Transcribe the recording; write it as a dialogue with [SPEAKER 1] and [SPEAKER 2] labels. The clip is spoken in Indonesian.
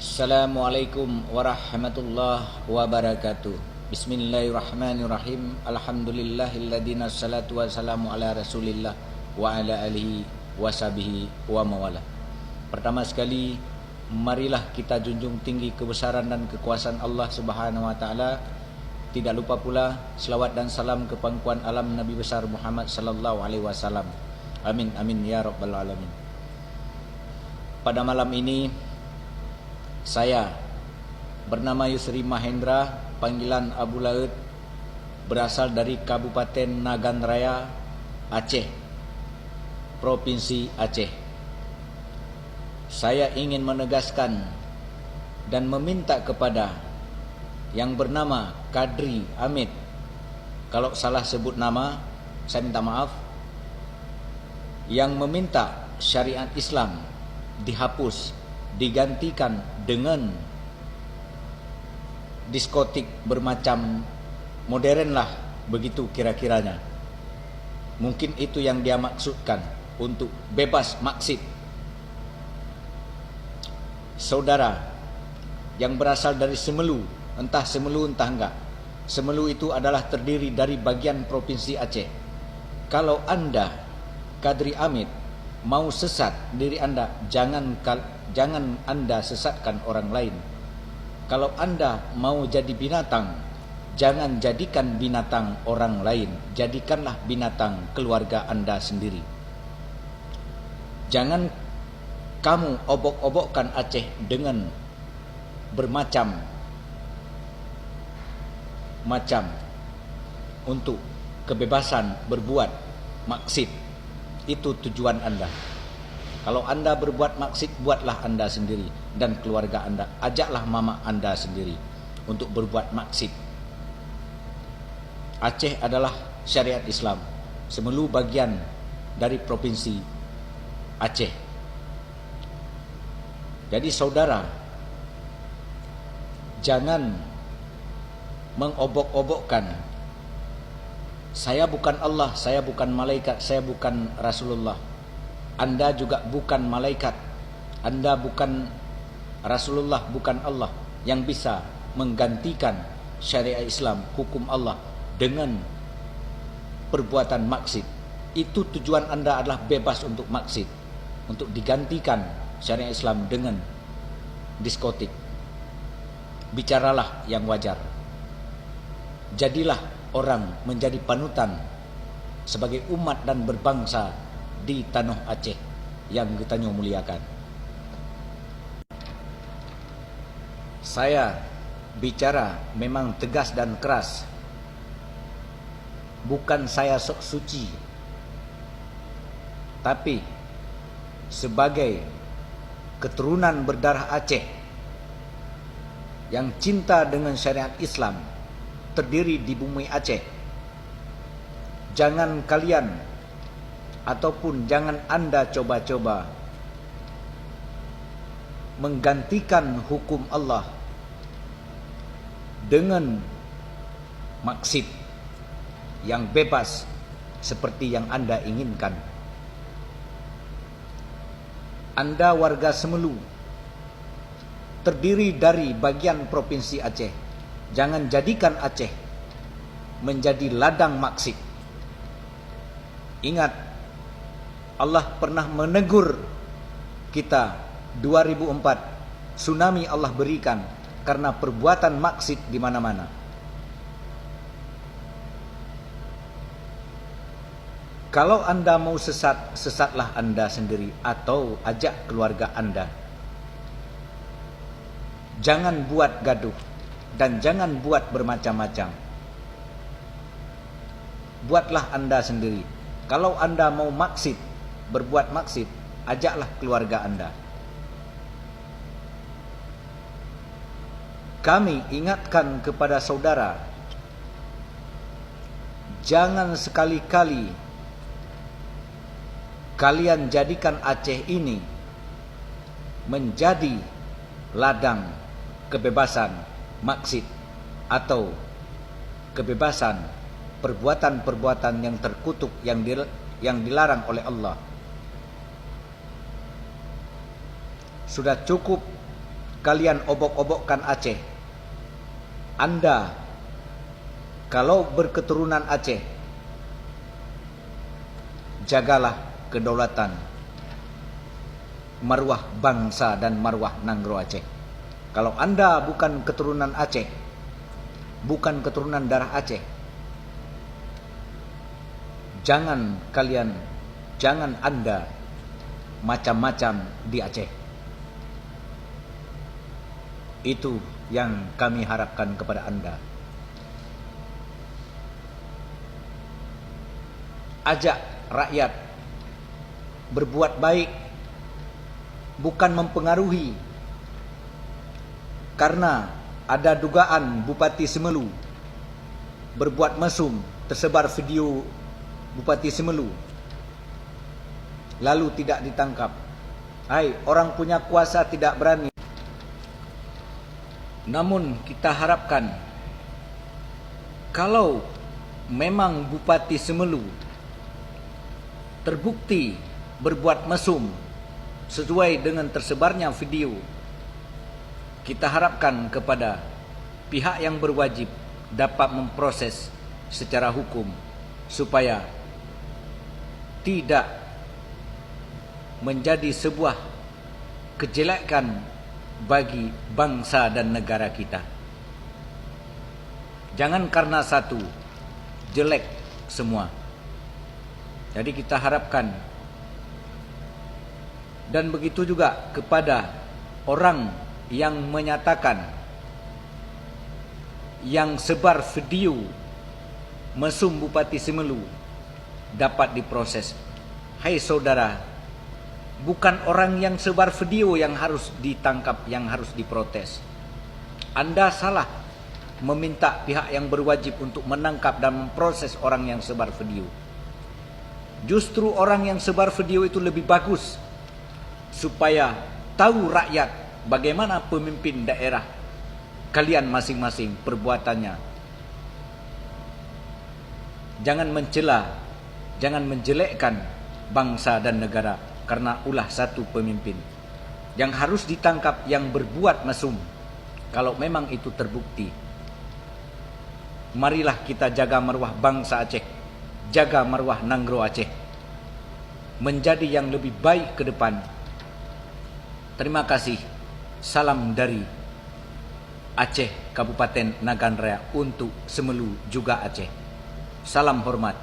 [SPEAKER 1] Assalamualaikum warahmatullahi wabarakatuh. Bismillahirrahmanirrahim. Alhamdulillahilladzi nassalatu wassalamu ala rasulillah wa ala alihi washabihi wa mawala. Pertama sekali, marilah kita junjung tinggi kebesaran dan kekuasaan Allah Subhanahu wa taala. Tidak lupa pula selawat dan salam ke pangkuan alam Nabi besar Muhammad sallallahu alaihi wasallam. Amin amin ya rabbal alamin. Pada malam ini saya bernama Yusri Mahendra, panggilan Abu Laut, berasal dari Kabupaten Nagan Raya, Aceh, Provinsi Aceh. Saya ingin menegaskan dan meminta kepada yang bernama Kadri Amit, kalau salah sebut nama saya minta maaf, yang meminta syariat Islam dihapus, digantikan dengan diskotik bermacam modern lah, begitu kira-kiranya. Mungkin itu yang dia maksudkan untuk bebas maksud. Saudara yang berasal dari Semelu, entah Semelu entah enggak, Semelu itu adalah terdiri dari bagian Provinsi Aceh. Kalau Anda Kadri Amit mau sesat diri Anda, jangan Anda sesatkan orang lain. Kalau Anda mau jadi binatang, jangan jadikan binatang orang lain, jadikanlah binatang keluarga Anda sendiri. Jangan kamu obok-obokkan Aceh dengan bermacam-macam untuk kebebasan berbuat maksud. Itu tujuan Anda. Kalau Anda berbuat maksud, buatlah Anda sendiri dan keluarga Anda. Ajaklah mama Anda sendiri untuk berbuat maksud. Aceh adalah syariat Islam. Semelu bagian dari Provinsi Aceh. Jadi saudara, jangan mengobok-obokkan. Saya bukan Allah, saya bukan malaikat, saya bukan Rasulullah. Anda juga bukan malaikat, Anda bukan Rasulullah, bukan Allah yang bisa menggantikan syariat Islam, hukum Allah dengan perbuatan maksud. Itu tujuan Anda adalah bebas untuk maksud, untuk digantikan syariat Islam dengan diskotik. Bicaralah yang wajar. Jadilah orang menjadi panutan sebagai umat dan berbangsa di tanah Aceh yang kita muliakan. Saya bicara memang tegas dan keras. Bukan saya sok suci, tapi sebagai keturunan berdarah Aceh yang cinta dengan syariat Islam, terdiri di bumi Aceh. Jangan kalian ataupun jangan Anda coba-coba menggantikan hukum Allah dengan maksud yang bebas seperti yang Anda inginkan. Anda warga Semelu, terdiri dari bagian Provinsi Aceh. Jangan jadikan Aceh menjadi ladang maksud. Ingat, Allah pernah menegur kita 2004. Tsunami Allah berikan karena perbuatan maksud di mana-mana. Kalau Anda mau sesat, sesatlah Anda sendiri atau ajak keluarga Anda. Jangan buat gaduh dan jangan buat bermacam-macam. Buatlah Anda sendiri. Kalau Anda mau maksud, berbuat maksud, ajaklah keluarga Anda. Kami ingatkan kepada saudara, jangan sekali-kali kalian jadikan Aceh ini menjadi ladang kebebasan maksud atau kebebasan perbuatan-perbuatan yang terkutuk, yang dilarang oleh Allah. Sudah cukup kalian obok-obokkan Aceh. Anda kalau berketurunan Aceh, jagalah kedaulatan, marwah bangsa dan marwah Nanggro Aceh. Kalau Anda bukan keturunan Aceh, bukan keturunan darah Aceh, jangan Anda macam-macam di Aceh. Itu yang kami harapkan kepada Anda. Ajak rakyat berbuat baik, bukan mempengaruhi. Karena ada dugaan Bupati Semelu berbuat mesum, tersebar video Bupati Semelu, lalu tidak ditangkap. Hai, orang punya kuasa tidak berani. Namun kita harapkan, kalau memang Bupati Semelu terbukti berbuat mesum sesuai dengan tersebarnya video, kita harapkan kepada pihak yang berwajib dapat memproses secara hukum supaya tidak menjadi sebuah kejelekan bagi bangsa dan negara kita. Jangan karena satu jelek semua. Jadi kita harapkan, dan begitu juga kepada orang yang menyatakan, yang sebar video mesum Bupati Semelu dapat diproses. Hai saudara, bukan orang yang sebar video yang harus ditangkap, yang harus diprotes. Anda salah meminta pihak yang berwajib untuk menangkap dan memproses orang yang sebar video. Justru orang yang sebar video itu lebih bagus, supaya tahu rakyat bagaimana pemimpin daerah kalian masing-masing perbuatannya. Jangan mencela, jangan menjelekkan bangsa dan negara karena ulah satu pemimpin. Yang harus ditangkap yang berbuat mesum, kalau memang itu terbukti. Marilah kita jaga marwah bangsa Aceh, jaga marwah Nanggro Aceh, menjadi yang lebih baik ke depan. Terima kasih. Salam dari Aceh, Kabupaten Nagan Raya untuk Semelu juga Aceh. Salam hormat.